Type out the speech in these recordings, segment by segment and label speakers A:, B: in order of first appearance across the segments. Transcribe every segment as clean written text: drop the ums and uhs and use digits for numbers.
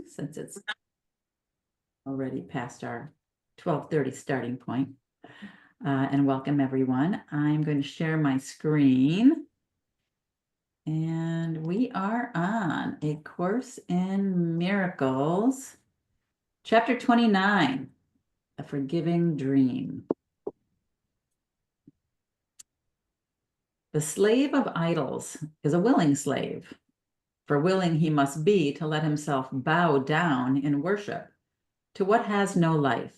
A: since it's already past our 12:30 starting point. And welcome everyone. I'm going to share my screen. And we are on A Course in Miracles, Chapter 29, A Forgiving Dream. The slave of idols is a willing slave, for willing he must be to let himself bow down in worship to what has no life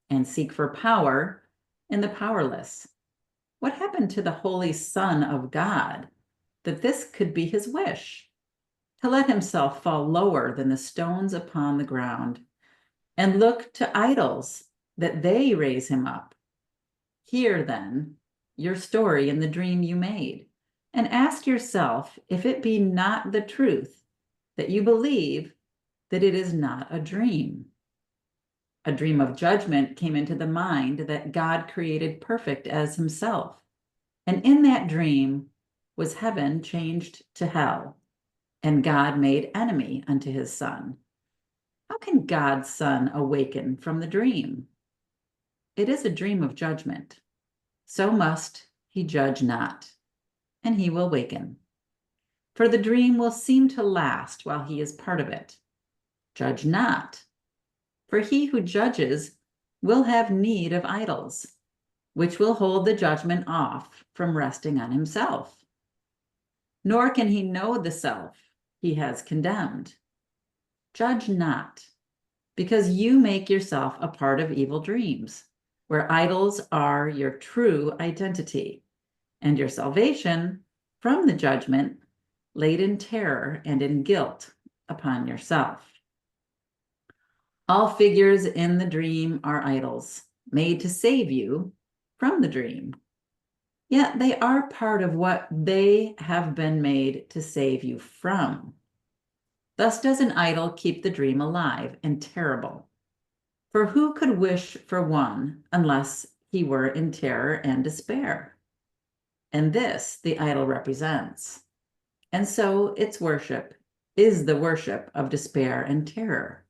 A: and seek for power in the powerless. What happened to the Holy Son of God that this could be his wish? To let himself fall lower than the stones upon the ground and look to idols that they raise him up. Hear then your story in the dream you made, and ask yourself if it be not the truth that you believe that it is not a dream. A dream of judgment came into the mind that God created perfect as himself. And in that dream was heaven changed to hell, and God made enemy unto his Son. How can God's Son awaken from the dream? It is a dream of judgment. So must he judge not, and he will waken. For the dream will seem to last while he is part of it. Judge not, for he who judges will have need of idols, which will hold the judgment off from resting on himself. Nor can he know the self he has condemned. Judge not, because you make yourself a part of evil dreams, where idols are your true identity, and your salvation from the judgment laid in terror and in guilt upon yourself. All figures in the dream are idols, made to save you from the dream. Yet they are part of what they have been made to save you from. Thus does an idol keep the dream alive and terrible. For who could wish for one unless he were in terror and despair? And this the idol represents. And so its worship is the worship of despair and terror,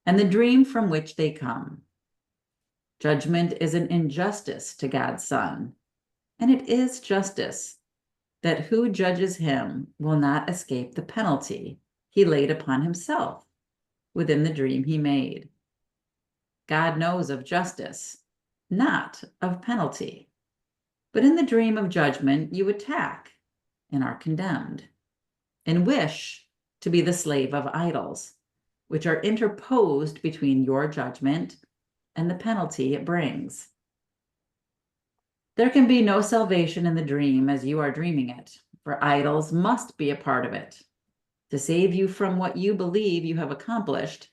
A: and the dream from which they come. Judgment is an injustice to God's Son, and it is justice that who judges him will not escape the penalty he laid upon himself within the dream he made. God knows of justice, not of penalty. But in the dream of judgment, you attack and are condemned, and wish to be the slave of idols, which are interposed between your judgment and the penalty it brings. There can be no salvation in the dream as you are dreaming it, for idols must be a part of it, to save you from what you believe you have accomplished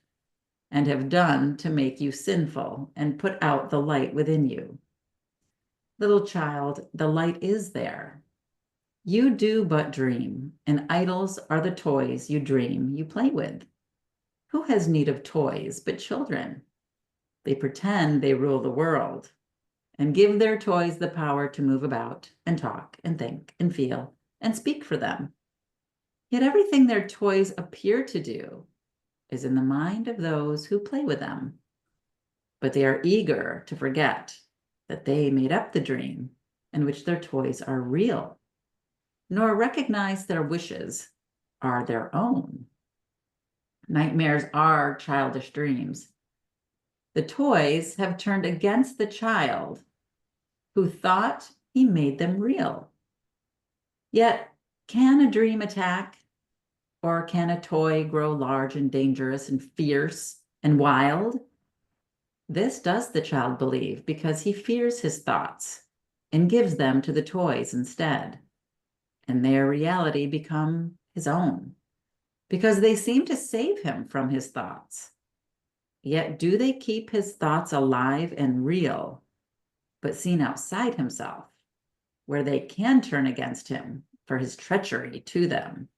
A: and have done to make you sinful and put out the light within you. Little child, the light is there. You do but dream, and idols are the toys you dream you play with. Who has need of toys but children? They pretend they rule the world and give their toys the power to move about and talk and think and feel and speak for them. Yet everything their toys appear to do is in the mind of those who play with them. But they are eager to forget that they made up the dream in which their toys are real, nor recognize their wishes are their own. Nightmares are childish dreams. The toys have turned against the child who thought he made them real. Yet, can a dream attack? Or can a toy grow large and dangerous and fierce and wild? This does the child believe because he fears his thoughts and gives them to the toys instead. And their reality become his own because they seem to save him from his thoughts. Yet do they keep his thoughts alive and real, but seen outside himself, where they can turn against him for his treachery to them?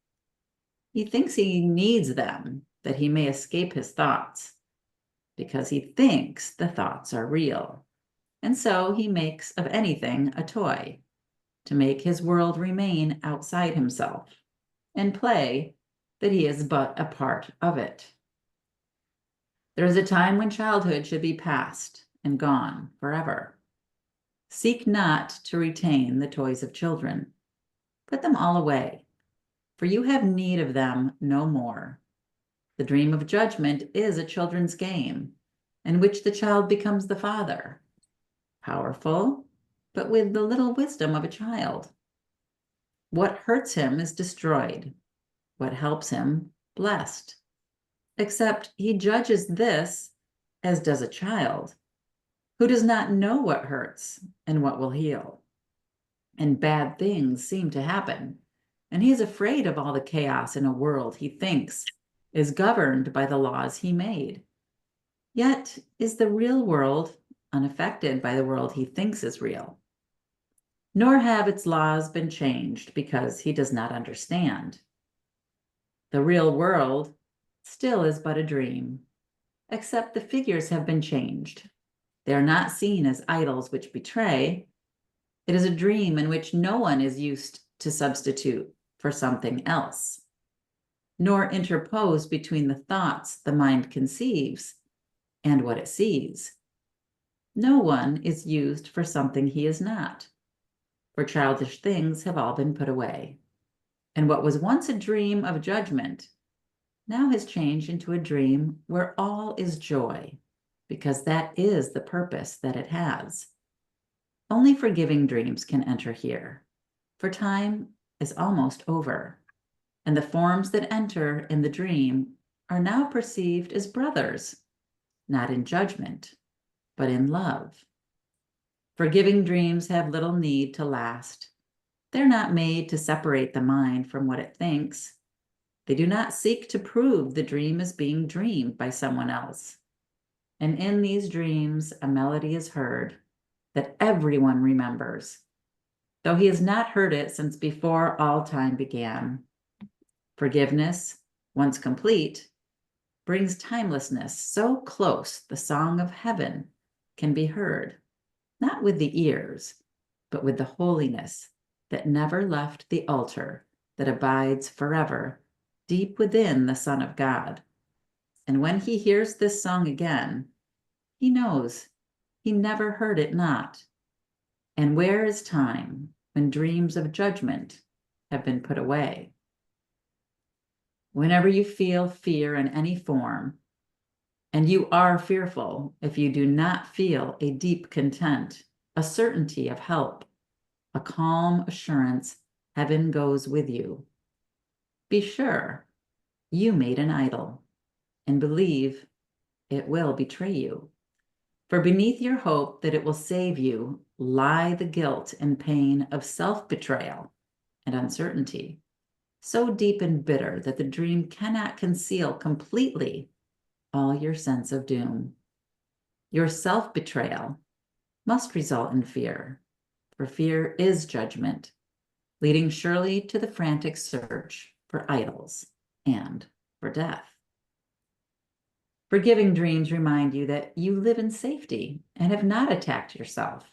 A: He thinks he needs them that he may escape his thoughts, because he thinks the thoughts are real. And so he makes of anything a toy to make his world remain outside himself and play that he is but a part of it. There is a time when childhood should be past and gone forever. Seek not to retain the toys of children. Put them all away, for you have need of them no more. The dream of judgment is a children's game, in which the child becomes the father, powerful, but with the little wisdom of a child. What hurts him is destroyed. What helps him, blessed. Except he judges this as does a child, who does not know what hurts and what will heal. And bad things seem to happen, and he is afraid of all the chaos in a world he thinks is governed by the laws he made. Yet is the real world unaffected by the world he thinks is real. Nor have its laws been changed because he does not understand. The real world still is but a dream, except the figures have been changed. They are not seen as idols which betray. It is a dream in which no one is used to substitute for something else, nor interpose between the thoughts the mind conceives and what it sees. No one is used for something he is not, for childish things have all been put away. And what was once a dream of judgment now has changed into a dream where all is joy, because that is the purpose that it has. Only forgiving dreams can enter here, for time is almost over, and the forms that enter in the dream are now perceived as brothers, not in judgment, but in love. Forgiving dreams have little need to last. They're not made to separate the mind from what it thinks. They do not seek to prove the dream is being dreamed by someone else. And in these dreams, a melody is heard that everyone remembers, though he has not heard it since before all time began. Forgiveness, once complete, brings timelessness so close the song of heaven can be heard, not with the ears, but with the holiness that never left the altar, that abides forever deep within the Son of God. And when he hears this song again, he knows he never heard it not. And where is time when dreams of judgment have been put away? Whenever you feel fear in any form, and you are fearful if you do not feel a deep content, a certainty of help, a calm assurance heaven goes with you, be sure you made an idol, and believe it will betray you. For beneath your hope that it will save you lie the guilt and pain of self-betrayal and uncertainty, so deep and bitter that the dream cannot conceal completely all your sense of doom. Your self-betrayal must result in fear, for fear is judgment, leading surely to the frantic search for idols and for death. Forgiving dreams remind you that you live in safety and have not attacked yourself.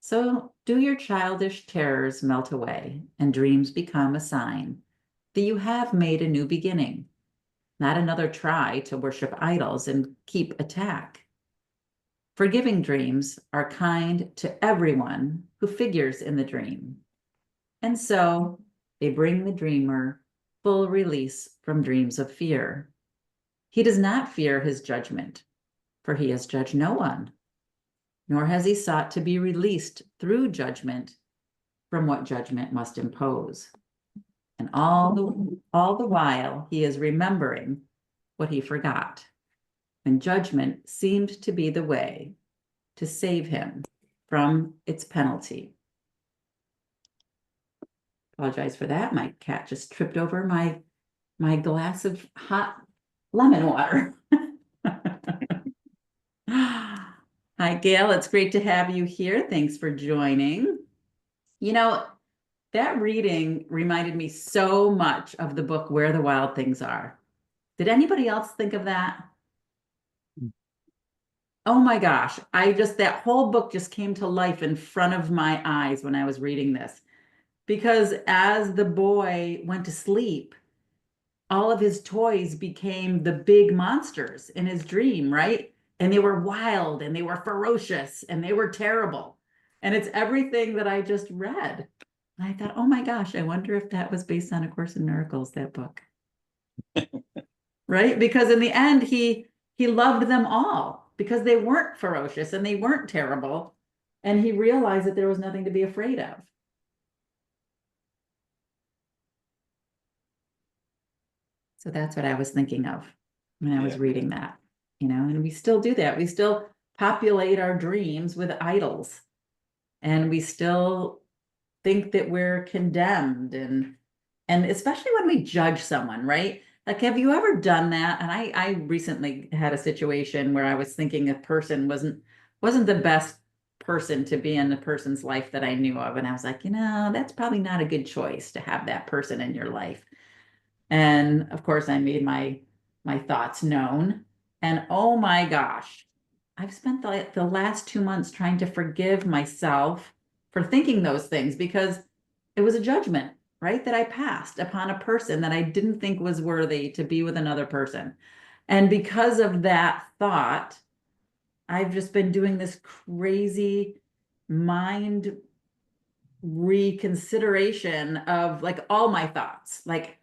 A: So do your childish terrors melt away, and dreams become a sign that you have made a new beginning, not another try to worship idols and keep attack. Forgiving dreams are kind to everyone who figures in the dream. And so they bring the dreamer full release from dreams of fear. He does not fear his judgment, for he has judged no one, nor has he sought to be released through judgment from what judgment must impose. And all the while he is remembering what he forgot, and judgment seemed to be the way to save him from its penalty. Apologize for that. My cat just tripped over my glass of hot lemon water. Hi, Gail. It's great to have you here. Thanks for joining. You know, that reading reminded me so much of the book Where the Wild Things Are. Did anybody else think of that? Oh my gosh, that whole book just came to life in front of my eyes when I was reading this. Because as the boy went to sleep, all of his toys became the big monsters in his dream, right? And they were wild and they were ferocious and they were terrible. And it's everything that I just read. And I thought, oh my gosh, I wonder if that was based on A Course in Miracles, that book. Right? Because in the end, he loved them all because they weren't ferocious and they weren't terrible. And he realized that there was nothing to be afraid of. So that's what I was thinking of when I was reading that, and we still do that. We still populate our dreams with idols, and we still think that we're condemned, and especially when we judge someone, right? Like, have you ever done that? And I recently had a situation where I was thinking a person wasn't the best person to be in the person's life that I knew of. And I was like, that's probably not a good choice to have that person in your life. And of course, I made my thoughts known. And oh my gosh, I've spent the last 2 months trying to forgive myself for thinking those things because it was a judgment, right? That I passed upon a person that I didn't think was worthy to be with another person. And because of that thought, I've just been doing this crazy mind reconsideration of like all my thoughts. Like,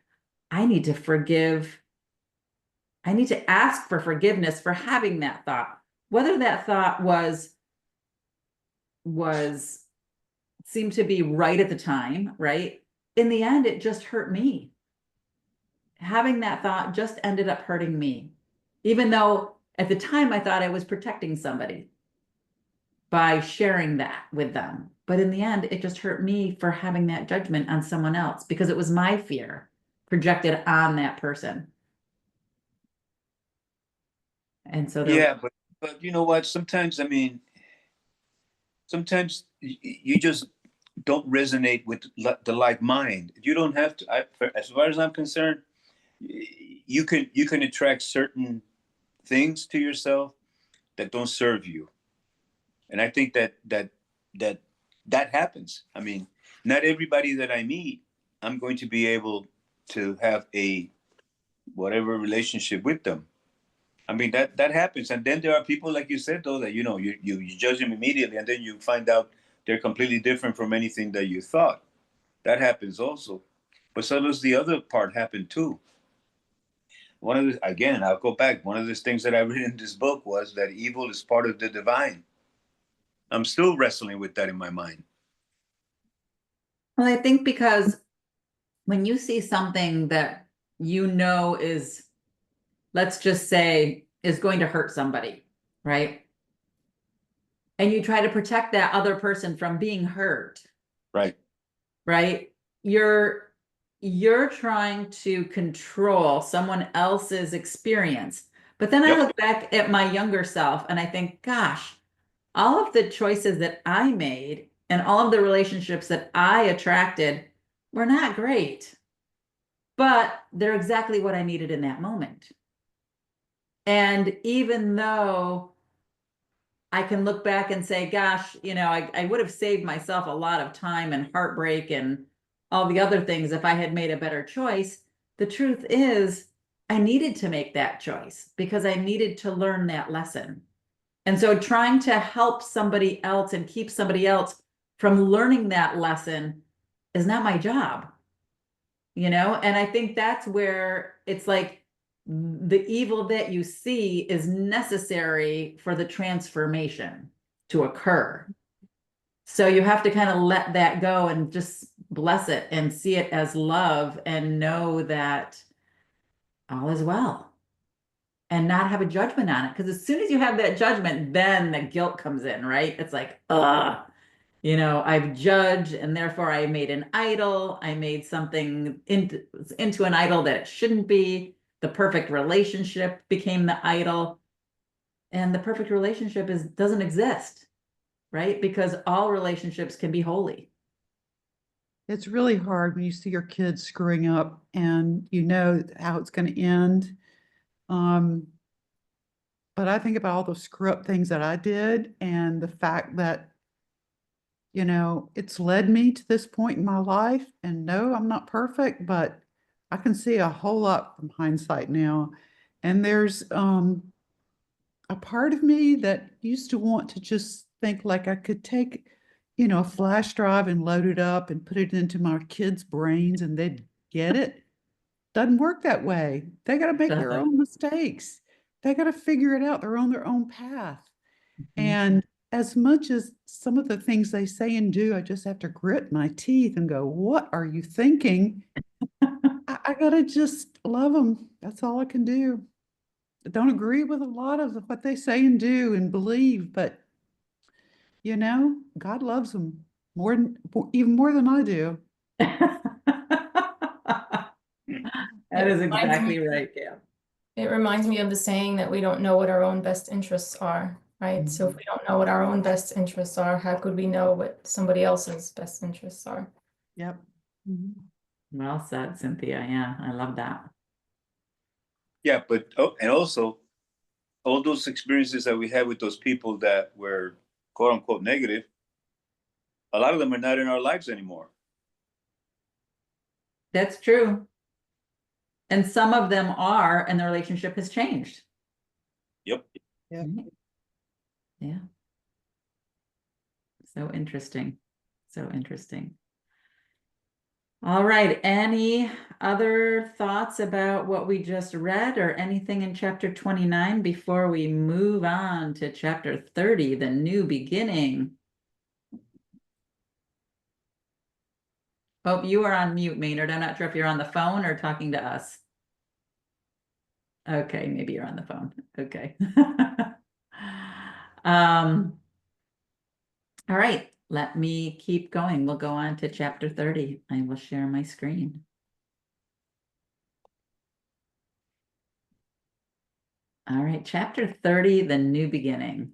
A: I need to forgive. I need to ask for forgiveness for having that thought. Whether that thought was seemed to be right at the time, right? In the end, it just hurt me. Having that thought just ended up hurting me. Even though at the time I thought I was protecting somebody by sharing that with them. But in the end, it just hurt me for having that judgment on someone else because it was my fear projected on that person. And so there,
B: Yeah, but you know what? Sometimes, I mean, sometimes you just don't resonate with the like mind. You don't have to. As far as I'm concerned, you can attract certain things to yourself that don't serve you, and I think that that happens. I mean, not everybody that I meet, I'm going to be able to have a whatever relationship with them. I mean that happens, and then there are people like you said though that you judge them immediately, and then you find out they're completely different from anything that you thought. That happens also, but so does the other part happen too. One of the again, I'll go back. One of the things that I read in this book was that evil is part of the divine. I'm still wrestling with that in my mind.
A: well, I think because when you see something that is, let's just say, is going to hurt somebody, right? And you try to protect that other person from being hurt,
B: Right.
A: right? You're trying to control someone else's experience. But then I
B: Yep.
A: look back at my younger self and I think, gosh, all of the choices that I made and all of the relationships that I attracted were not great, but they're exactly what I needed in that moment. And even though I can look back and say, gosh, I would have saved myself a lot of time and heartbreak and all the other things if I had made a better choice. The truth is, I needed to make that choice because I needed to learn that lesson. And so trying to help somebody else and keep somebody else from learning that lesson is not my job. And I think that's where it's like the evil that you see is necessary for the transformation to occur. So you have to kind of let that go and just bless it and see it as love and know that all is well and not have a judgment on it. Because as soon as you have that judgment, then the guilt comes in, right? It's like, I've judged and therefore I made an idol. I made something into an idol that it shouldn't be. The perfect relationship became the idol. And the perfect relationship doesn't exist, right? Because all relationships can be holy.
C: It's really hard when you see your kids screwing up and you know how it's going to end. Um, but I think about all those screw up things that I did and the fact that, it's led me to this point in my life. And no, I'm not perfect, but I can see a whole lot from hindsight now. And there's a part of me that used to want to just think like I could take, a flash drive and load it up and put it into my kids' brains and they'd get it. Doesn't work that way. They got to make their
A: Doesn't.
C: own mistakes. They got to figure it out. They're on their own path.
A: Mhm.
C: And as much as some of the things they say and do, I just have to grit my teeth and go, what are you thinking? I gotta just love them. That's all I can do. I don't agree with a lot of what they say and do and believe, but God loves them even more than I do.
A: That is
D: Reminds
A: exactly
D: me,
A: right, Gail.
D: it reminds me of the saying that we don't know what our own best interests are, right? So if we don't know what our own best interests are, how could we know what somebody else's best interests are?
C: Yep.
A: Well said, Cynthia. Yeah, I love that.
B: Yeah, but and also all those experiences that we had with those people that were quote unquote negative, a lot of them are not in our lives anymore.
A: That's true. And some of them are, and the relationship has changed.
B: Yep.
C: Yep.
A: Right? Yeah. So interesting. So interesting. All right. Any other thoughts about what we just read or anything in chapter 29 before we move on to chapter 30, the new beginning? Oh, you are on mute, Maynard. I'm not sure if you're on the phone or talking to us. Okay, maybe you're on the phone. Okay. All right, let me keep going. We'll go on to chapter 30. I will share my screen. All right, chapter 30, the new beginning.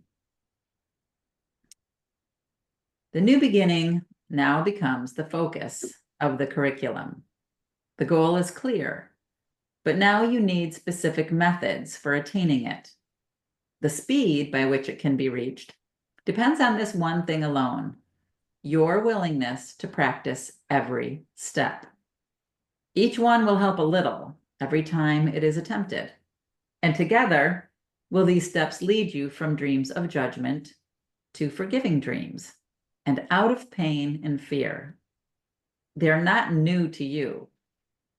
A: The new beginning now becomes the focus of the curriculum. The goal is clear, but now you need specific methods for attaining it. The speed by which it can be reached depends on this one thing alone: your willingness to practice every step. Each one will help a little every time it is attempted. And together, will these steps lead you from dreams of judgment to forgiving dreams and out of pain and fear. They are not new to you,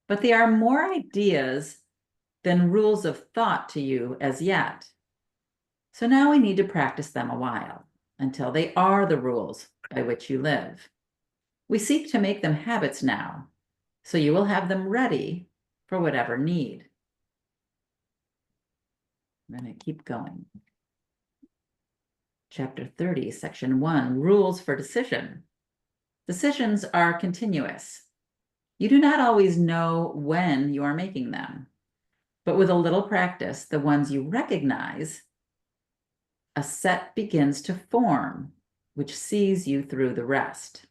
A: but they are more ideas than rules of thought to you as yet. So now we need to practice them a while until they are the rules by which you live. We seek to make them habits now, so you will have them ready for whatever need. I'm going to keep going. Chapter 30, Section 1, Rules for Decision. Decisions are continuous. You do not always know when you are making them, but with a little practice, the ones you recognize, a set begins to form, which sees you through the rest.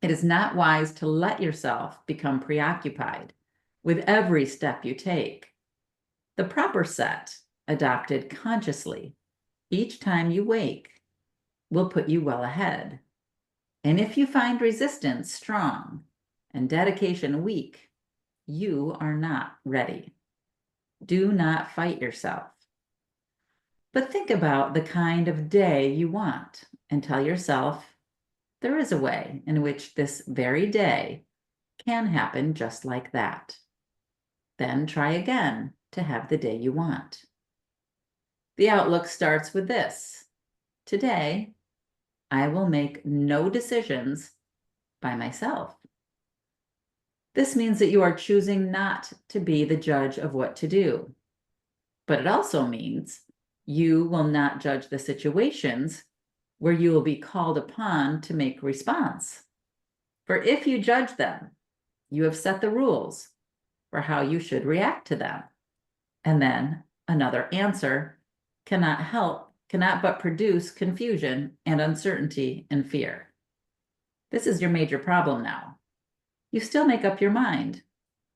A: It is not wise to let yourself become preoccupied with every step you take. The proper set, adopted consciously, each time you wake, will put you well ahead. And if you find resistance strong and dedication weak, you are not ready. Do not fight yourself. But think about the kind of day you want and tell yourself there is a way in which this very day can happen just like that. Then try again to have the day you want. The outlook starts with this: today, I will make no decisions by myself. This means that you are choosing not to be the judge of what to do. But it also means you will not judge the situations where you will be called upon to make response. For if you judge them, you have set the rules for how you should react to them. And then another answer cannot but produce confusion and uncertainty and fear. This is your major problem now. You still make up your mind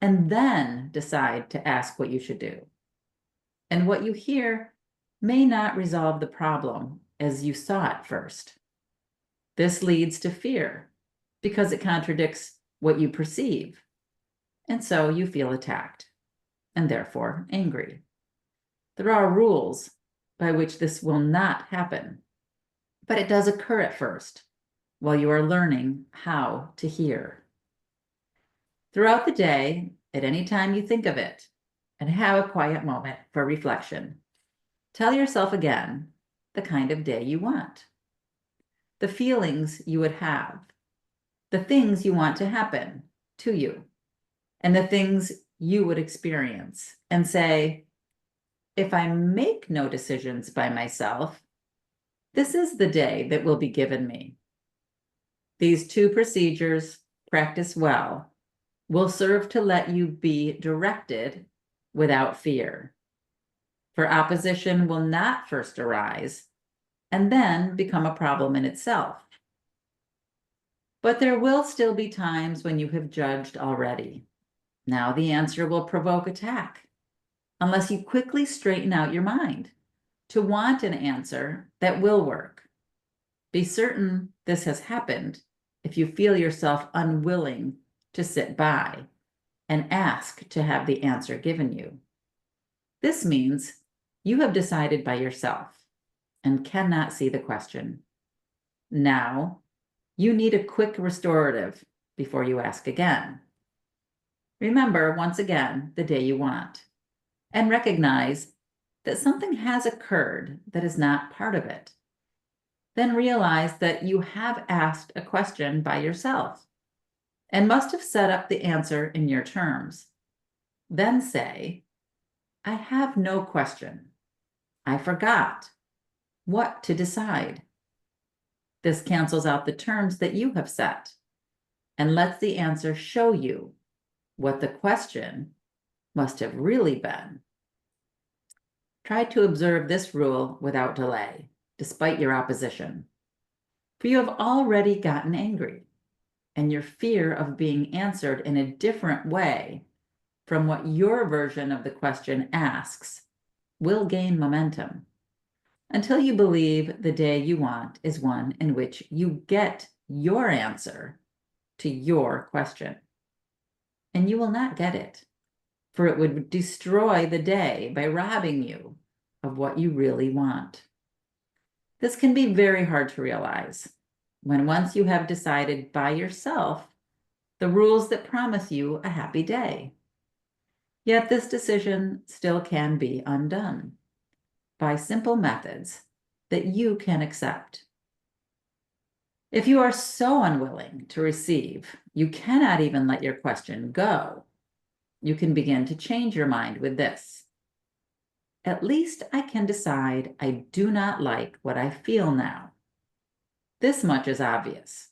A: and then decide to ask what you should do. And what you hear may not resolve the problem as you saw it first. This leads to fear because it contradicts what you perceive. and so you feel attacked and therefore angry. There are rules by which this will not happen, but it does occur at first while you are learning how to hear. Throughout the day, at any time you think of it, and have a quiet moment for reflection, tell yourself again the kind of day you want, the feelings you would have, the things you want to happen to you, and the things you would experience, and say, if I make no decisions by myself, this is the day that will be given me. These two procedures, practiced well, will serve to let you be directed without fear. For opposition will not first arise and then become a problem in itself. But there will still be times when you have judged already. Now the answer will provoke attack, unless you quickly straighten out your mind to want an answer that will work. Be certain this has happened if you feel yourself unwilling to sit by and ask to have the answer given you. This means you have decided by yourself and cannot see the question. Now, you need a quick restorative before you ask again. Remember, once again, the day you want, and recognize that something has occurred that is not part of it. Then realize that you have asked a question by yourself and must have set up the answer in your terms. Then say, I have no question. I forgot what to decide. This cancels out the terms that you have set and lets the answer show you what the question must have really been. Try to observe this rule without delay, despite your opposition. For you have already gotten angry, and your fear of being answered in a different way from what your version of the question asks will gain momentum until you believe the day you want is one in which you get your answer to your question. And you will not get it, for it would destroy the day by robbing you of what you really want. This can be very hard to realize when once you have decided by yourself the rules that promise you a happy day. Yet this decision still can be undone by simple methods that you can accept. If you are so unwilling to receive, you cannot even let your question go. You can begin to change your mind with this. At least I can decide I do not like what I feel now. This much is obvious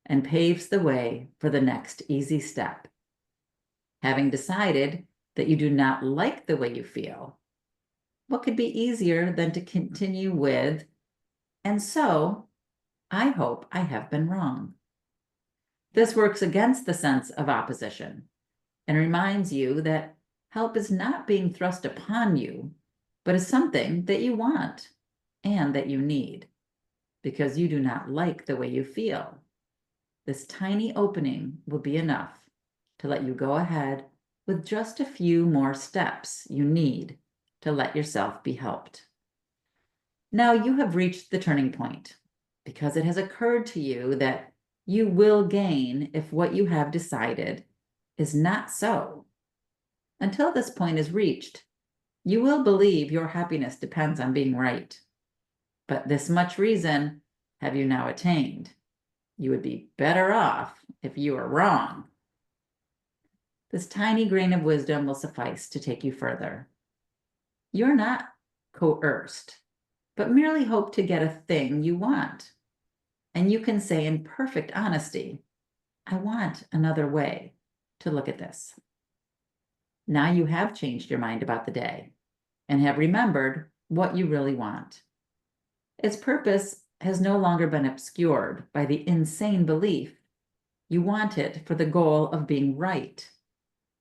A: and paves the way for the next easy step. Having decided that you do not like the way you feel, what could be easier than to continue with, and so I hope I have been wrong. This works against the sense of opposition and reminds you that help is not being thrust upon you, but is something that you want and that you need because you do not like the way you feel. This tiny opening will be enough to let you go ahead with just a few more steps you need to let yourself be helped. Now you have reached the turning point because it has occurred to you that you will gain if what you have decided is not so. Until this point is reached, you will believe your happiness depends on being right. But this much reason have you now attained. You would be better off if you were wrong. This tiny grain of wisdom will suffice to take you further. You're not coerced, but merely hope to get a thing you want. And you can say in perfect honesty, I want another way to look at this. Now you have changed your mind about the day and have remembered what you really want. Its purpose has no longer been obscured by the insane belief you want it for the goal of being right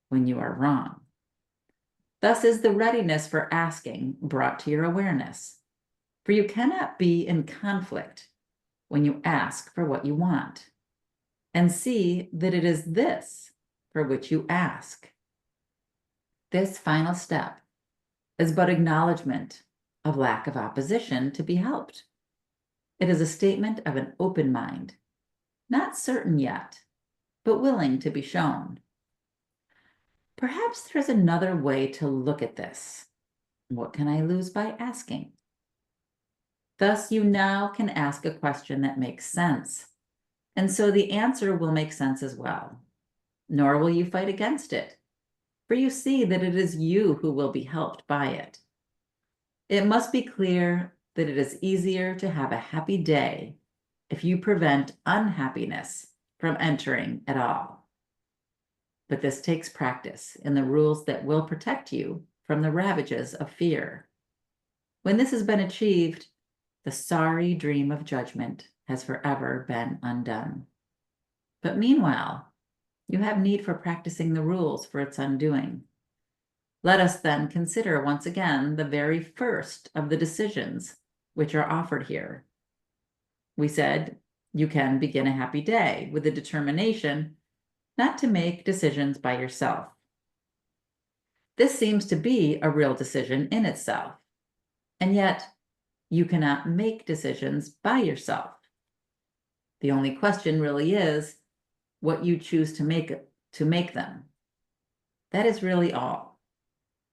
A: when you are wrong. Thus is the readiness for asking brought to your awareness, for you cannot be in conflict when you ask for what you want and see that it is this for which you ask. This final step is but acknowledgement of lack of opposition to be helped. It is a statement of an open mind, not certain yet, but willing to be shown. Perhaps there's another way to look at this. What can I lose by asking? Thus, you now can ask a question that makes sense, and so the answer will make sense as well. Nor will you fight against it, for you see that it is you who will be helped by it. It must be clear that it is easier to have a happy day if you prevent unhappiness from entering at all. But this takes practice in the rules that will protect you from the ravages of fear. When this has been achieved, the sorry dream of judgment has forever been undone. But meanwhile, you have need for practicing the rules for its undoing. Let us then consider once again the very first of the decisions which are offered here. We said you can begin a happy day with the determination not to make decisions by yourself. This seems to be a real decision in itself, and yet you cannot make decisions by yourself. The only question really is what you choose to make them. That is really all.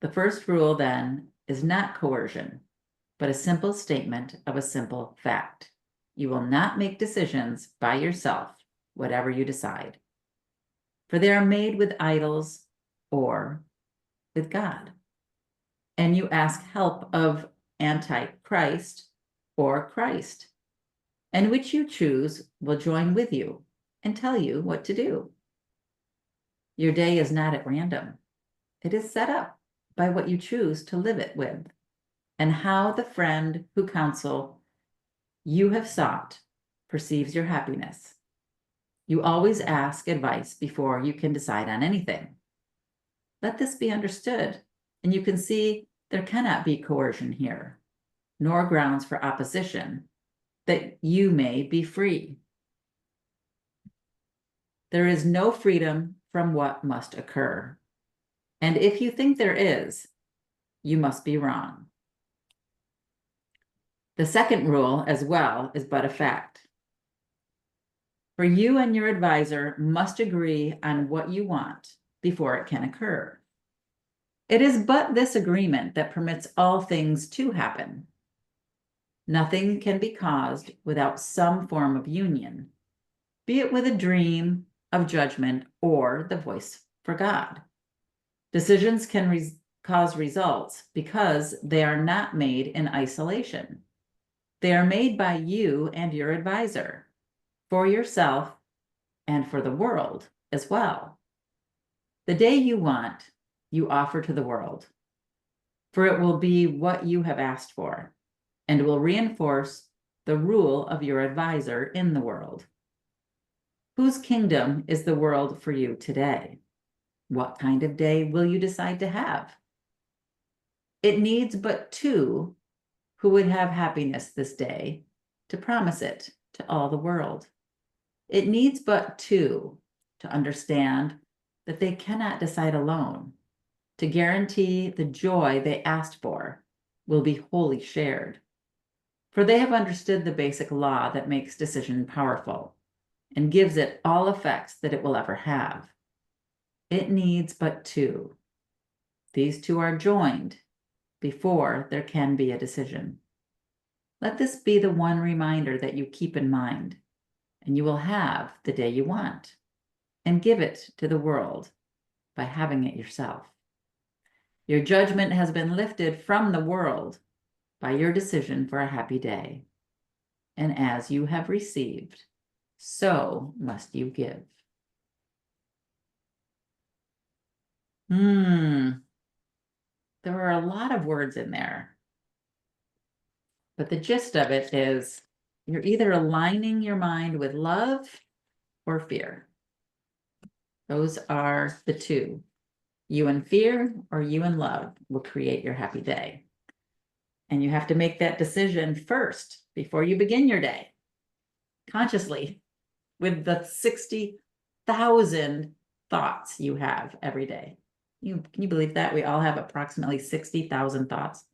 A: The first rule, then, is not coercion, but a simple statement of a simple fact. You will not make decisions by yourself, whatever you decide, for they are made with idols or with God. And you ask help of Antichrist or Christ, and which you choose will join with you and tell you what to do. Your day is not at random. It is set up by what you choose to live it with, and how the friend who counsel you have sought perceives your happiness. You always ask advice before you can decide on anything. Let this be understood, and you can see there cannot be coercion here, nor grounds for opposition, that you may be free. There is no freedom from what must occur. And if you think there is, you must be wrong. The second rule, as well, is but a fact. For you and your advisor must agree on what you want before it can occur. It is but this agreement that permits all things to happen. Nothing can be caused without some form of union, be it with a dream of judgment or the voice for God. Decisions can cause results because they are not made in isolation. They are made by you and your advisor, for yourself and for the world as well. The day you want, you offer to the world, for it will be what you have asked for, and will reinforce the rule of your advisor in the world. Whose kingdom is the world for you today? What kind of day will you decide to have? It needs but two who would have happiness this day to promise it to all the world. It needs but two to understand that they cannot decide alone, to guarantee the joy they asked for will be wholly shared. For they have understood the basic law that makes decision powerful and gives it all effects that it will ever have. It needs but two. These two are joined before there can be a decision. Let this be the one reminder that you keep in mind, and you will have the day you want, and give it to the world by having it yourself. Your judgment has been lifted from the world by your decision for a happy day. And as you have received, so must you give. There are a lot of words in there, but the gist of it is you're either aligning your mind with love or fear. Those are the two. You and fear or you and love will create your happy day. And you have to make that decision first before you begin your day, consciously, with the 60,000 thoughts you have every day. Can you believe that? We all have approximately 60,000 thoughts.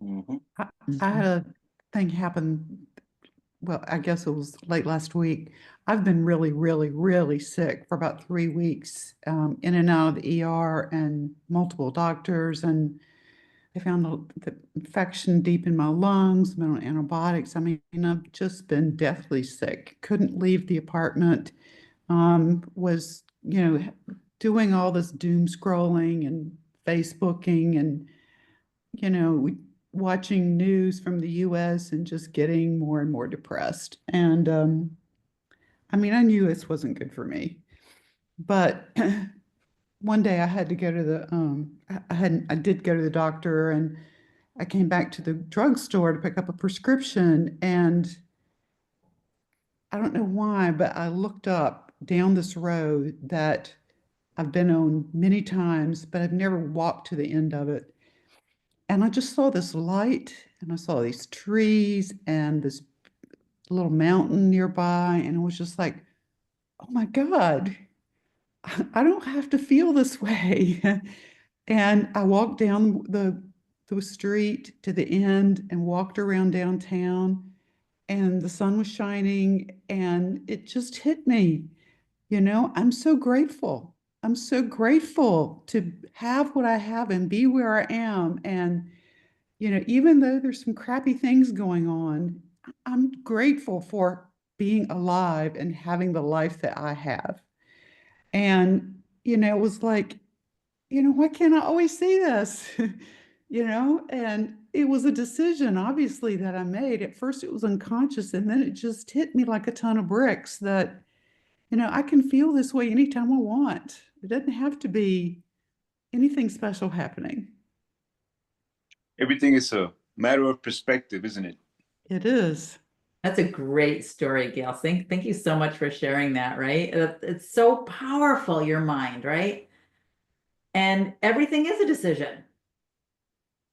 B: Mhm.
C: I had a thing happen, well, I guess it was late last week. I've been really, really, really sick for about 3 weeks, in and out of the ER and multiple doctors. And they found the infection deep in my lungs, been on antibiotics. I mean, I've just been deathly sick. Couldn't leave the apartment. Was, doing all this doom scrolling and Facebooking and, watching news from the US and just getting more and more depressed. And I mean, I knew this wasn't good for me, but one day I had to go to the I did go to the doctor, and I came back to the drugstore to pick up a prescription, and I don't know why, but I looked up down this road that I've been on many times, but I've never walked to the end of it. And I just saw this light, and I saw these trees and this little mountain nearby, and it was just like, oh my God, I don't have to feel this way. And I walked down the street to the end and walked around downtown, and the sun was shining, and it just hit me. I'm so grateful. I'm so grateful to have what I have and be where I am. And, even though there's some crappy things going on, I'm grateful for being alive and having the life that I have. And, it was like, why can't I always see this? And it was a decision, obviously, that I made. At first, it was unconscious, and then it just hit me like a ton of bricks that, I can feel this way anytime I want. It doesn't have to be anything special happening.
B: Everything is a matter of perspective, isn't it?
C: It is.
A: That's a great story, Gail. Thank you so much for sharing that, right? It's so powerful, your mind, right? And everything is a decision.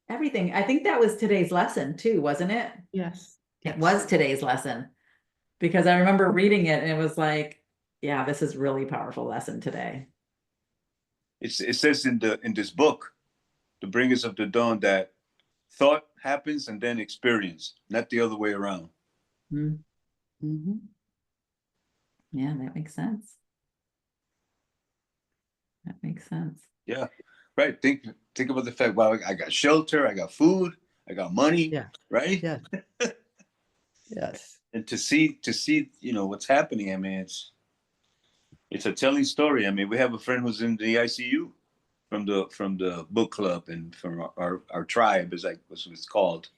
A: Everything. I think that was today's lesson too, wasn't it?
C: Yes.
A: It was today's lesson, because I remember reading it and it was like, yeah, this is really powerful lesson today.
B: It says in this book, The Bringers of the Dawn, that thought happens and then experience, not the other way around.
C: Mm-hmm.
A: Yeah, that makes sense. That makes sense.
B: Yeah, right. Think about the fact, well, I got shelter, I got food, I got money,
C: Yeah.
B: right?
C: Yes. Yes.
B: And to see, what's happening. I mean, it's a telling story. I mean, we have a friend who's in the ICU from the book club and from our tribe, is like what it's called.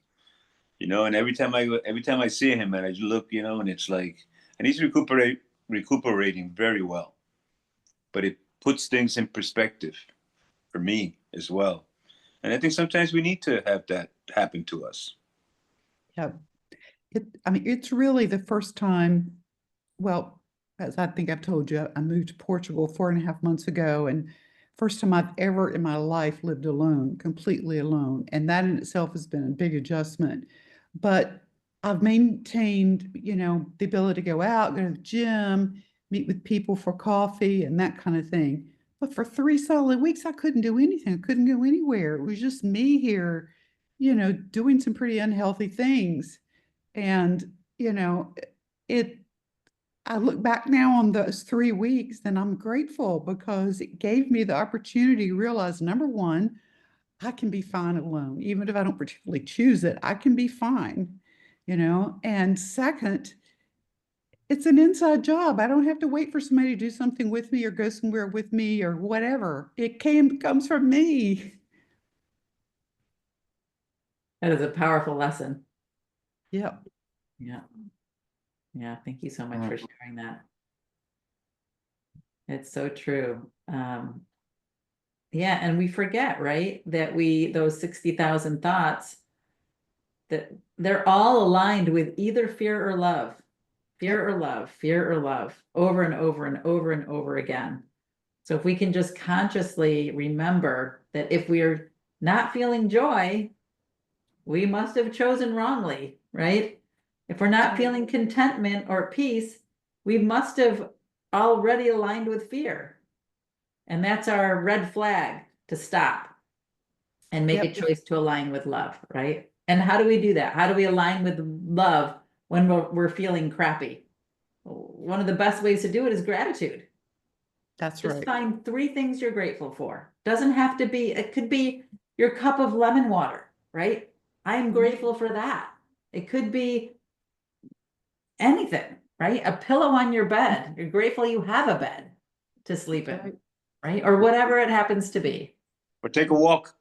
B: And every time I see him, and I look, and it's like, and he's recuperating very well, but it puts things in perspective for me as well. And I think sometimes we need to have that happen to us.
C: Yeah. I mean, it's really the first time, well, as I think I've told you, I moved to Portugal 4.5 months ago, and first time I've ever in my life lived alone, completely alone. And that in itself has been a big adjustment. But I've maintained, the ability to go out, go to the gym, meet with people for coffee and that kind of thing. But for 3 solid weeks, I couldn't do anything. I couldn't go anywhere. It was just me here, doing some pretty unhealthy things. And, it I look back now on those 3 weeks, and I'm grateful because it gave me the opportunity to realize, number one, I can be fine alone. Even if I don't particularly choose it, I can be fine, And second, it's an inside job. I don't have to wait for somebody to do something with me or go somewhere with me or whatever. Comes from me.
A: That is a powerful lesson.
C: Yeah.
A: Yeah. Yeah. Thank you so much for sharing that. It's so true. Yeah, and we forget, right, that those 60,000 thoughts, that they're all aligned with either fear or love, fear or love, fear or love, over and over and over and over again. So if we can just consciously remember that if we're not feeling joy, we must have chosen wrongly, right? If we're not feeling contentment or peace, we must have already aligned with fear. And that's our red flag to stop and make a
C: Yep.
A: choice to align with love, right? And how do we do that? How do we align with love when we're feeling crappy? One of the best ways to do it is gratitude.
C: That's
A: Just
C: right.
A: find 3 things you're grateful for. Doesn't have to be, it could be your cup of lemon water, right? I'm grateful for that. It could be anything, right? A pillow on your bed. You're grateful you have a bed to sleep in,
C: Right.
A: right? Or whatever it happens to be.
B: Or take a walk.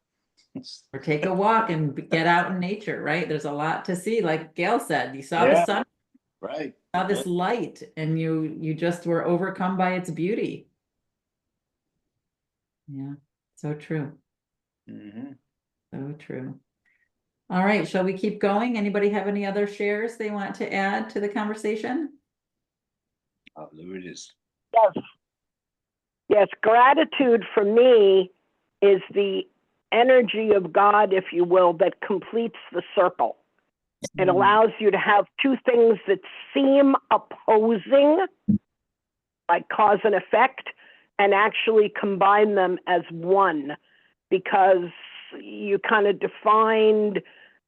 A: Or take a walk and get out in nature, right? There's a lot to see. Like Gail said, you saw the
B: Yeah.
A: sun,
B: Right.
A: saw this light, and you just were overcome by its beauty. Yeah, so true.
B: Mhm.
A: So true. All right, shall we keep going? Anybody have any other shares they want to add to the conversation?
B: Oh, there it is.
E: Yes. Yes. Gratitude for me is the energy of God, if you will, that completes the circle. It allows you to have 2 things that seem opposing, like cause and effect, and actually combine them as one, because you kind of defined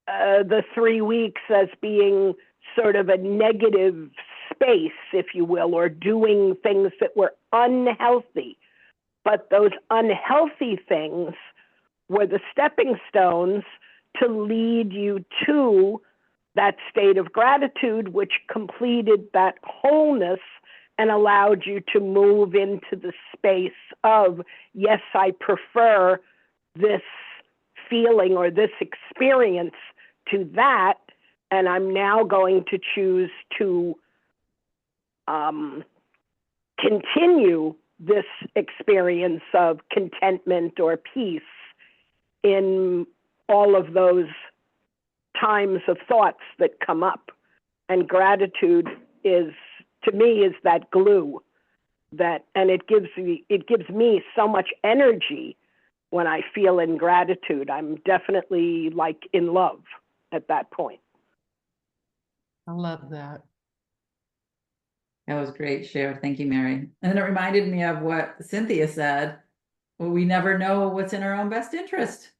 E: the 3 weeks as being sort of a negative space, if you will, or doing things that were unhealthy. But those unhealthy things were the stepping stones to lead you to that state of gratitude, which completed that wholeness and allowed you to move into the space of, yes, I prefer this feeling or this experience to that, and I'm now going to choose to continue this experience of contentment or peace in all of those times of thoughts that come up. And gratitude is, to me, is that glue that, and it gives me so much energy when I feel in gratitude. I'm definitely like in love at that point.
C: I love that.
A: That was great, Cher. Thank you, Mary. And then it reminded me of what Cynthia said. Well, we never know what's in our own best interest,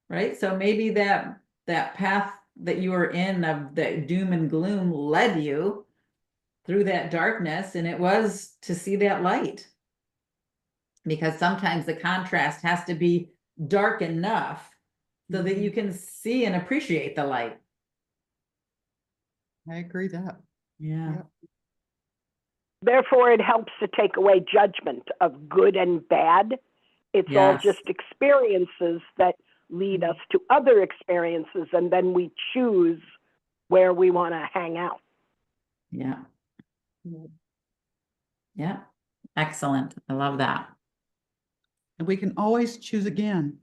A: right? So maybe that path that you were in of that doom and gloom led you through that darkness, and it was to see that light. Because sometimes the contrast has to be dark enough so that you can see and appreciate the light.
C: I agree that.
A: Yeah.
C: Yep.
E: Therefore, it helps to take away judgment of good and bad. It's all
A: Yes.
E: just experiences that lead us to other experiences, and then we choose where we want to hang out.
A: Yeah. Yeah. Excellent. I love that.
C: And we can always choose again.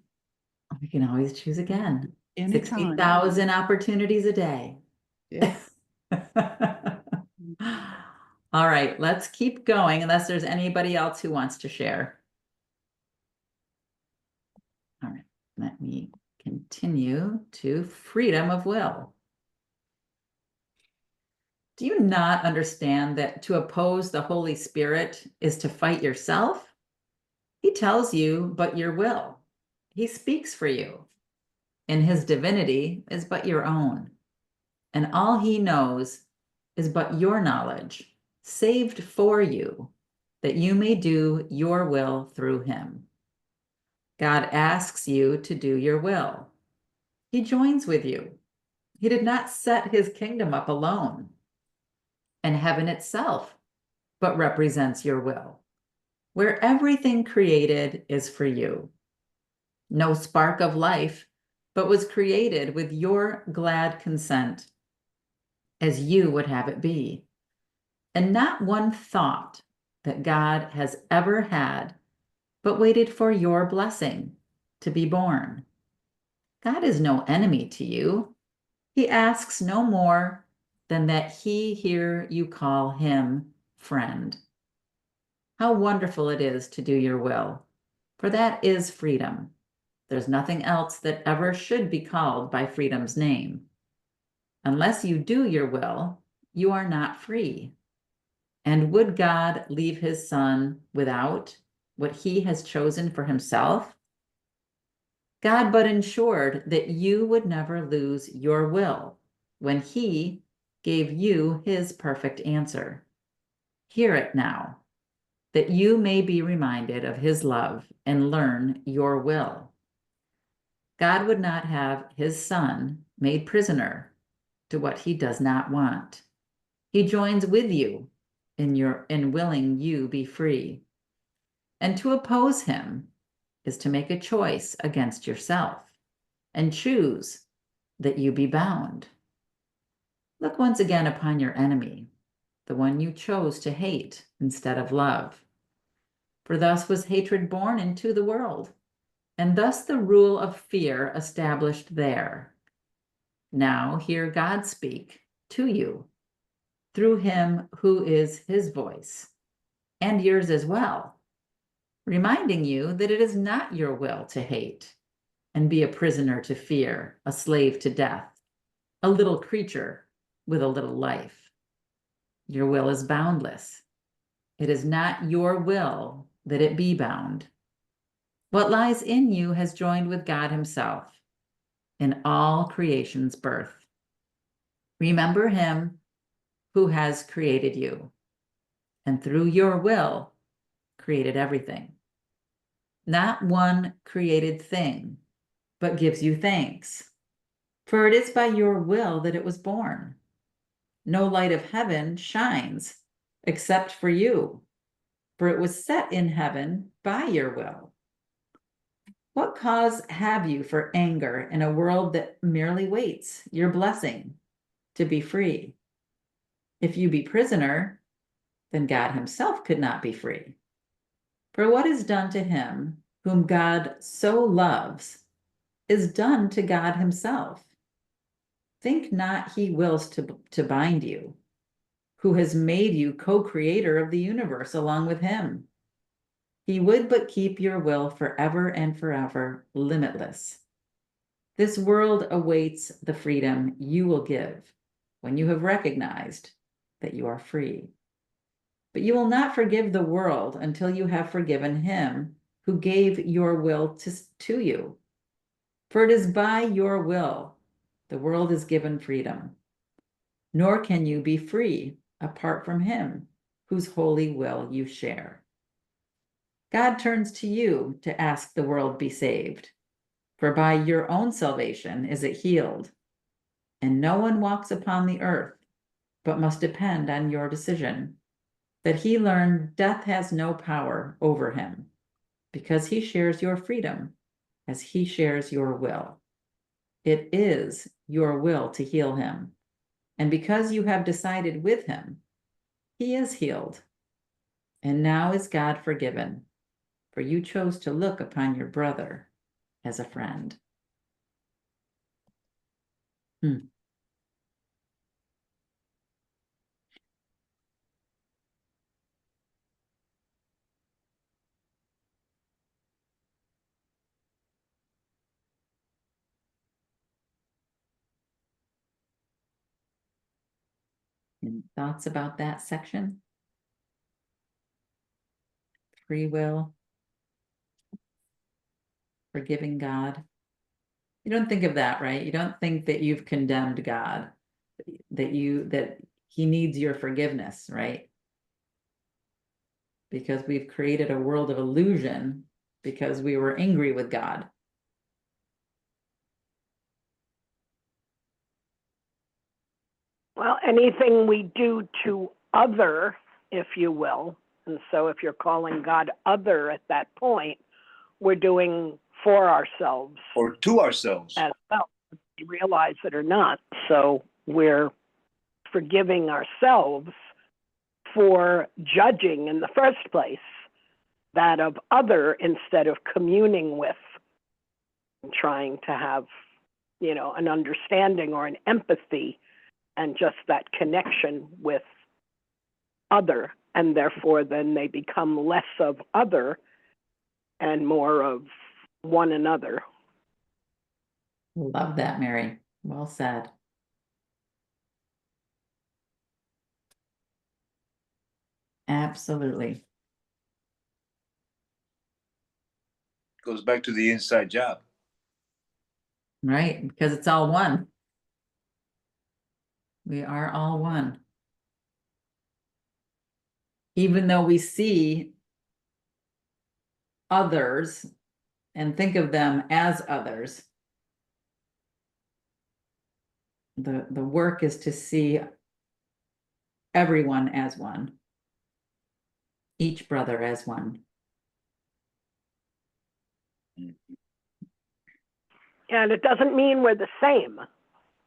A: We can always choose again.
C: Anytime.
A: 60,000 opportunities a day.
C: Yeah.
A: All right, let's keep going unless there's anybody else who wants to share. All right, let me continue to freedom of will. Do you not understand that to oppose the Holy Spirit is to fight yourself? He tells you but your will. He speaks for you. And his divinity is but your own. And all he knows is but your knowledge, saved for you, that you may do your will through him. God asks you to do your will. He joins with you. He did not set his kingdom up alone, and heaven itself but represents your will, where everything created is for you. No spark of life, but was created with your glad consent, as you would have it be. And not one thought that God has ever had, but waited for your blessing to be born. God is no enemy to you. He asks no more than that he hear you call him friend. How wonderful it is to do your will, for that is freedom. There's nothing else that ever should be called by freedom's name. Unless you do your will, you are not free. And would God leave his son without what he has chosen for himself? God but ensured that you would never lose your will when he gave you his perfect answer. Hear it now, that you may be reminded of his love and learn your will. God would not have his son made prisoner to what he does not want. He joins with you in willing you be free. And to oppose him is to make a choice against yourself and choose that you be bound. Look once again upon your enemy, the one you chose to hate instead of love. For thus was hatred born into the world, and thus the rule of fear established there. Now hear God speak to you through him who is his voice, and yours as well, reminding you that it is not your will to hate and be a prisoner to fear, a slave to death, a little creature with a little life. Your will is boundless. It is not your will that it be bound. What lies in you has joined with God himself in all creation's birth. Remember him who has created you, and through your will created everything. Not one created thing, but gives you thanks. For it is by your will that it was born. No light of heaven shines except for you, for it was set in heaven by your will. What cause have you for anger in a world that merely waits your blessing to be free? If you be prisoner, then God himself could not be free. For what is done to him whom God so loves is done to God himself. Think not he wills to bind you, who has made you co-creator of the universe along with him. He would but keep your will forever and forever limitless. This world awaits the freedom you will give when you have recognized that you are free. But you will not forgive the world until you have forgiven him who gave your will to you. For it is by your will the world is given freedom. Nor can you be free apart from him whose holy will you share. God turns to you to ask the world be saved, for by your own salvation is it healed. And no one walks upon the earth, but must depend on your decision, that he learn death has no power over him, because he shares your freedom as he shares your will. It is your will to heal him, and because you have decided with him, he is healed. And now is God forgiven, for you chose to look upon your brother as a friend. Any thoughts about that section? Free will, forgiving God. You don't think of that, right? You don't think that you've condemned God, that he needs your forgiveness, right? Because we've created a world of illusion because we were angry with God.
E: Well, anything we do to other, if you will, and so if you're calling God other at that point, we're doing for ourselves
B: Or to ourselves.
E: as well, whether we realize it or not. So we're forgiving ourselves for judging in the first place that of other instead of communing with and trying to have, an understanding or an empathy and just that connection with other. And therefore, then they become less of other and more of one another.
A: Love that, Mary. Well said. Absolutely.
B: Goes back to the inside job.
A: Right, because it's all one. We are all one. Even though we see others and think of them as others, the work is to see everyone as one, each brother as one.
E: And it doesn't mean we're the same.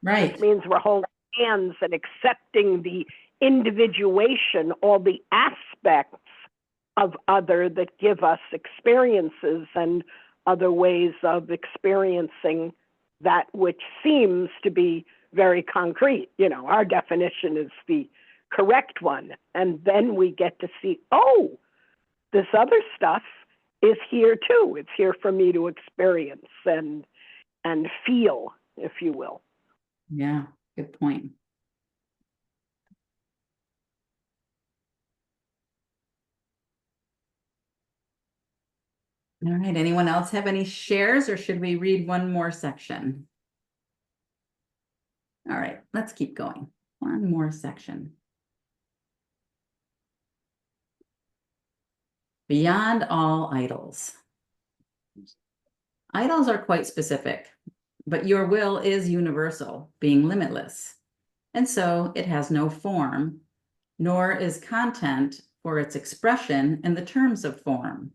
A: Right.
E: It means we're holding hands and accepting the individuation, all the aspects of other that give us experiences and other ways of experiencing that which seems to be very concrete. You know, our definition is the correct one. And then we get to see, oh, this other stuff is here too. It's here for me to experience and feel, if you will.
A: Yeah, good point. All right, anyone else have any shares, or should we read one more section? All right, let's keep going. One more section. Beyond all idols. Idols are quite specific, but your will is universal, being limitless. And so it has no form, nor is content for its expression in the terms of form.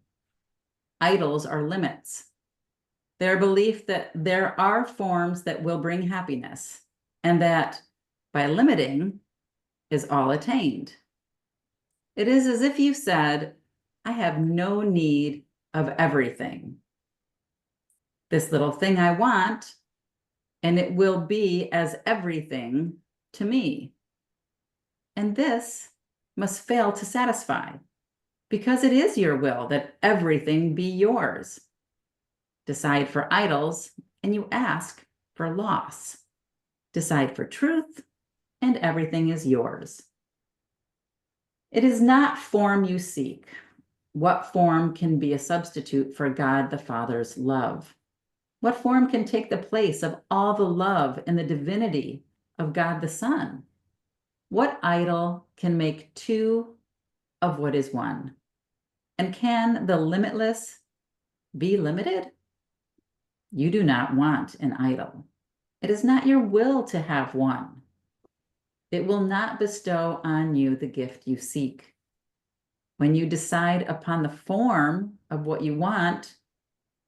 A: Idols are limits. Their belief that there are forms that will bring happiness, and that by limiting is all attained. It is as if you said, I have no need of everything. This little thing I want, and it will be as everything to me. And this must fail to satisfy, because it is your will that everything be yours. Decide for idols, and you ask for loss. Decide for truth, and everything is yours. It is not form you seek. What form can be a substitute for God the Father's love? What form can take the place of all the love and the divinity of God the Son? What idol can make two of what is one? And can the limitless be limited? You do not want an idol. It is not your will to have one. It will not bestow on you the gift you seek. When you decide upon the form of what you want,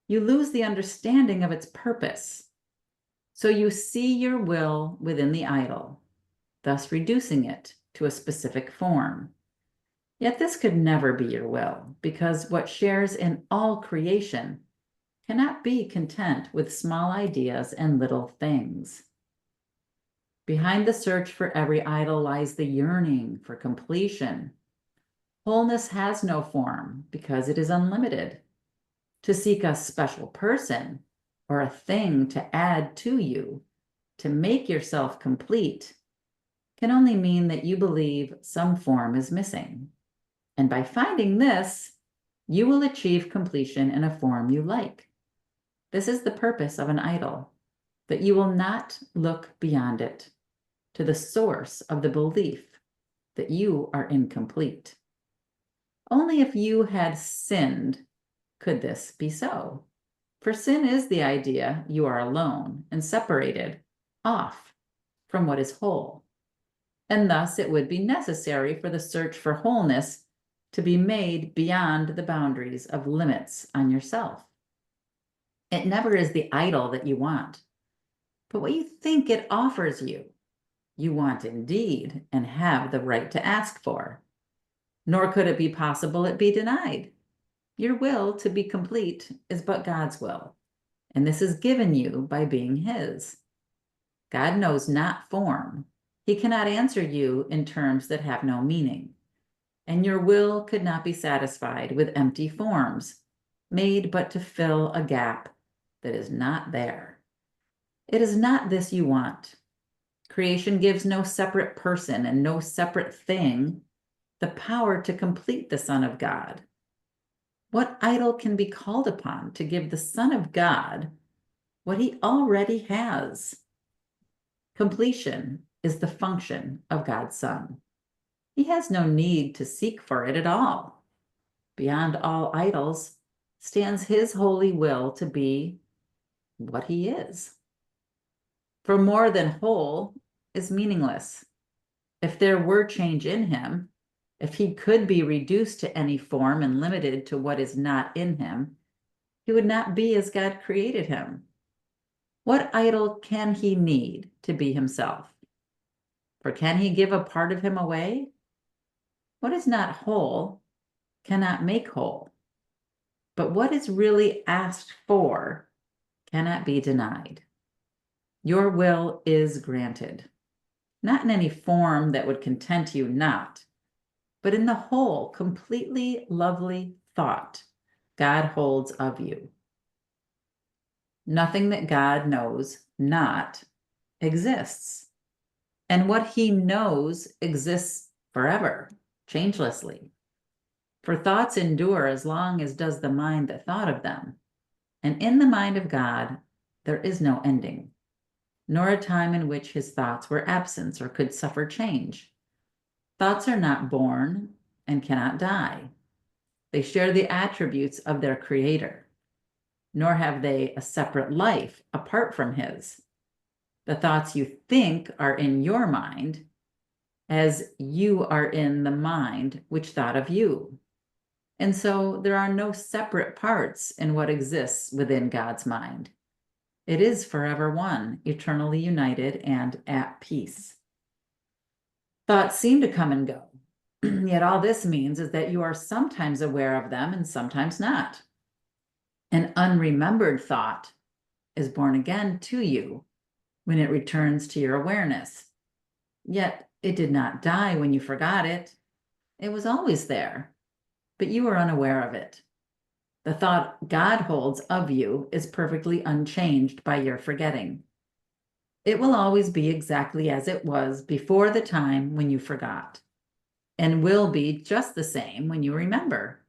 A: you lose the understanding of its purpose. So you see your will within the idol, thus reducing it to a specific form. Yet this could never be your will, because what shares in all creation cannot be content with small ideas and little things. Behind the search for every idol lies the yearning for completion. Wholeness has no form because it is unlimited. To seek a special person or a thing to add to you, to make yourself complete, can only mean that you believe some form is missing. And by finding this, you will achieve completion in a form you like. This is the purpose of an idol, that you will not look beyond it, to the source of the belief that you are incomplete. Only if you had sinned could this be so. For sin is the idea you are alone and separated off from what is whole. And thus it would be necessary for the search for wholeness to be made beyond the boundaries of limits on yourself. It never is the idol that you want, but what you think it offers you, you want indeed and have the right to ask for. Nor could it be possible it be denied. Your will to be complete is but God's will, and this is given you by being His. God knows not form. He cannot answer you in terms that have no meaning, and your will could not be satisfied with empty forms, made but to fill a gap that is not there. It is not this you want. Creation gives no separate person and no separate thing the power to complete the Son of God. What idol can be called upon to give the Son of God what he already has? Completion is the function of God's Son. He has no need to seek for it at all. Beyond all idols stands his holy will to be what he is. For more than whole is meaningless. If there were change in him, if he could be reduced to any form and limited to what is not in him, he would not be as God created him. What idol can he need to be himself? For can he give a part of him away? What is not whole cannot make whole. But what is really asked for cannot be denied. Your will is granted, not in any form that would content you not, but in the whole, completely lovely thought God holds of you. Nothing that God knows not exists. And what he knows exists forever, changelessly. For thoughts endure as long as does the mind that thought of them. And in the mind of God, there is no ending, nor a time in which his thoughts were absent or could suffer change. Thoughts are not born and cannot die. They share the attributes of their creator, nor have they a separate life apart from his. The thoughts you think are in your mind, as you are in the mind which thought of you. And so there are no separate parts in what exists within God's mind. It is forever one, eternally united and at peace. Thoughts seem to come and go, yet all this means is that you are sometimes aware of them and sometimes not. An unremembered thought is born again to you when it returns to your awareness. Yet it did not die when you forgot it. It was always there, but you were unaware of it. The thought God holds of you is perfectly unchanged by your forgetting. It will always be exactly as it was before the time when you forgot, and will be just the same when you remember.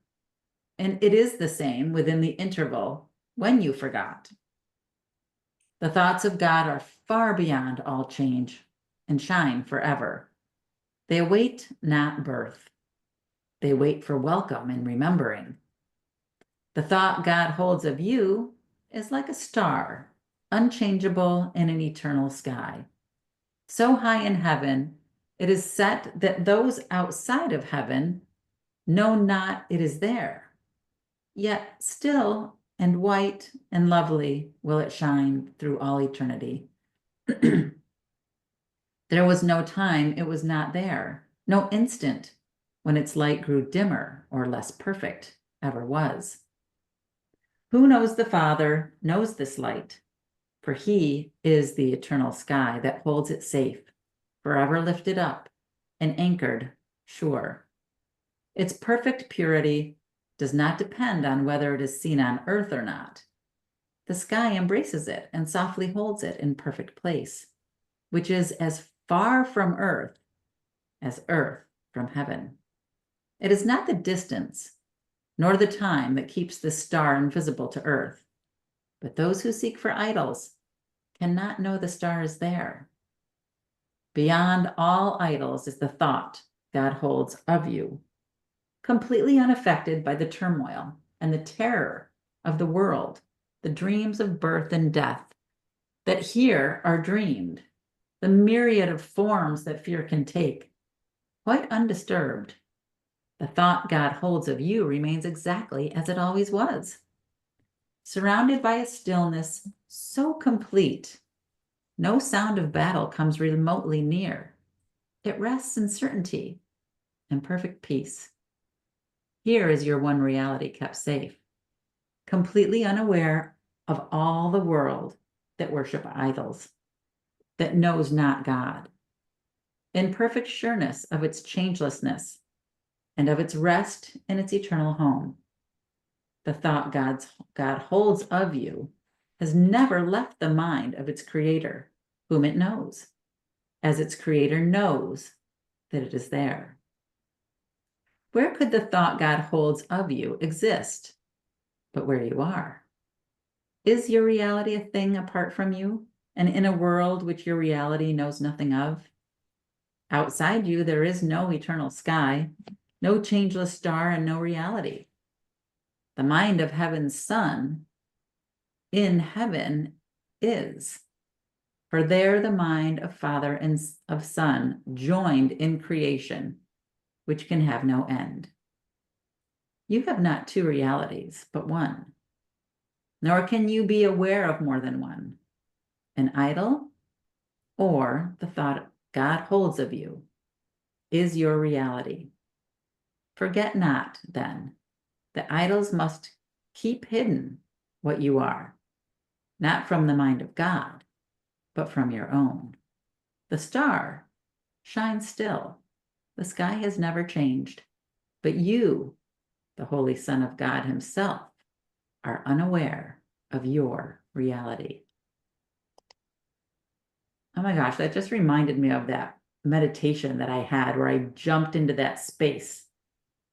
A: And it is the same within the interval when you forgot. The thoughts of God are far beyond all change and shine forever. They await not birth. They wait for welcome and remembering. The thought God holds of you is like a star, unchangeable in an eternal sky. So high in heaven, it is set that those outside of heaven know not it is there. Yet still and white and lovely will it shine through all eternity. There was no time it was not there, no instant when its light grew dimmer or less perfect ever was. Who knows the Father knows this light, for he is the eternal sky that holds it safe, forever lifted up and anchored sure. Its perfect purity does not depend on whether it is seen on earth or not. The sky embraces it and softly holds it in perfect place, which is as far from earth as earth from heaven. It is not the distance nor the time that keeps this star invisible to earth, but those who seek for idols cannot know the star is there. Beyond all idols is the thought God holds of you, completely unaffected by the turmoil and the terror of the world, the dreams of birth and death that here are dreamed, the myriad of forms that fear can take, quite undisturbed. The thought God holds of you remains exactly as it always was, surrounded by a stillness so complete, no sound of battle comes remotely near. It rests in certainty and perfect peace. Here is your one reality kept safe, completely unaware of all the world that worship idols, that knows not God, in perfect sureness of its changelessness and of its rest in its eternal home. The thought God holds of you has never left the mind of its creator, whom it knows, as its creator knows that it is there. Where could the thought God holds of you exist but where you are? Is your reality a thing apart from you and in a world which your reality knows nothing of? Outside you, there is no eternal sky, no changeless star, and no reality. The mind of heaven's Son in heaven is. For there the mind of Father and of Son joined in creation, which can have no end. You have not two realities, but one. Nor can you be aware of more than one. An idol or the thought God holds of you is your reality. Forget not, then, that idols must keep hidden what you are, not from the mind of God, but from your own. The star shines still. The sky has never changed, but you, the Holy Son of God himself, are unaware of your reality. Oh my gosh, that just reminded me of that meditation that I had where I jumped into that space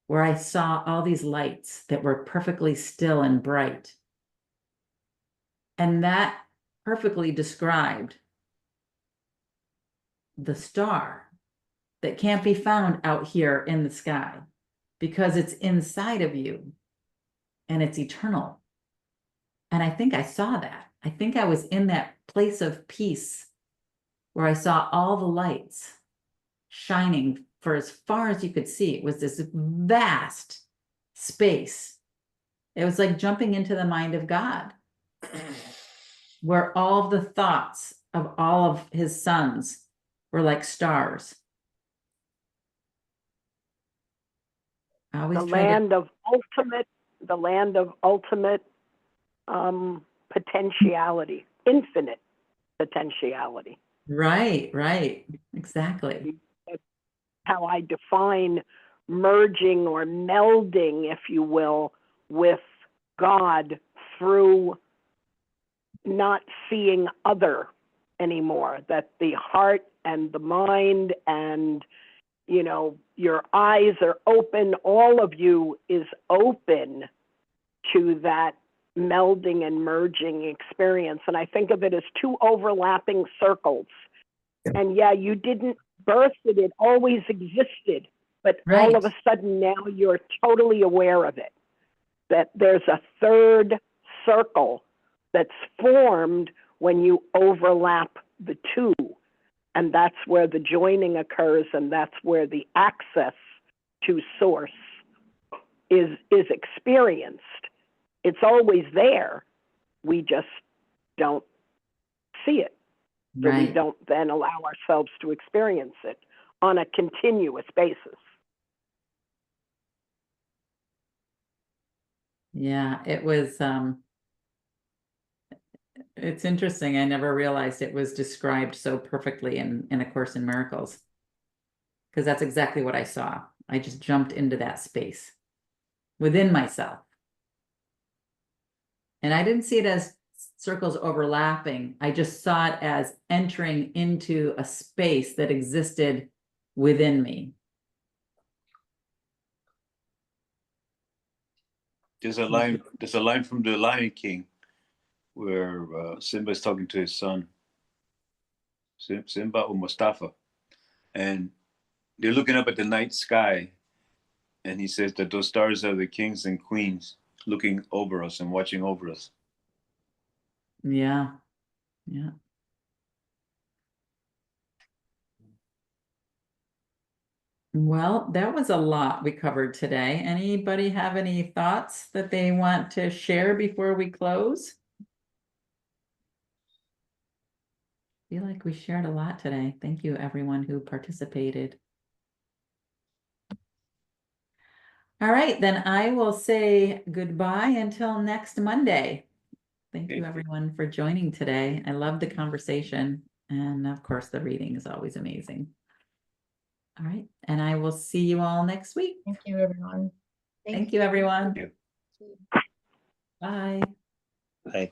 A: where I saw all these lights that were perfectly still and bright. And that perfectly described the star that can't be found out here in the sky because it's inside of you and it's eternal. And I think I saw that. I think I was in that place of peace where I saw all the lights shining for as far as you could see. It was this vast space. It was like jumping into the mind of God, where all of the thoughts of all of his sons were like stars. I always
E: The
A: try to,
E: land of ultimate potentiality, infinite potentiality.
A: right, exactly.
E: That's how I define merging or melding, if you will, with God through not seeing other anymore, that the heart and the mind and, you know, your eyes are open, all of you is open to that melding and merging experience. And I think of it as two overlapping circles. And yeah, you didn't birth it, it always existed, but all of a sudden now you're totally aware of it, that there's a third circle that's formed when you overlap the two. And that's where the joining occurs, and that's where the access to source is experienced. It's always there. We just don't see it. So we don't then allow ourselves to experience it on a continuous basis.
A: Yeah, it was, it's interesting. I never realized it was described so perfectly in A Course in Miracles, because that's exactly what I saw. I just jumped into that space within myself. And I didn't see it as circles overlapping. I just saw it as entering into a space that existed within me.
B: There's a line from the Lion King where Simba is talking to his son, Simba or Mustafa, and they're looking up at the night sky, and he says that those stars are the kings and queens looking over us and watching over us.
A: Yeah. Well, that was a lot we covered today. Anybody have any thoughts that they want to share before we close? I feel like we shared a lot today. Thank you, everyone who participated. All right, then I will say goodbye until next Monday. Thank you, everyone, for joining today. I love the conversation. And of course, the reading is always amazing. All right, and I will see you all next week.
D: Thank you, everyone.
A: Thank you, everyone.
B: Thank you.
A: Bye.
B: Bye.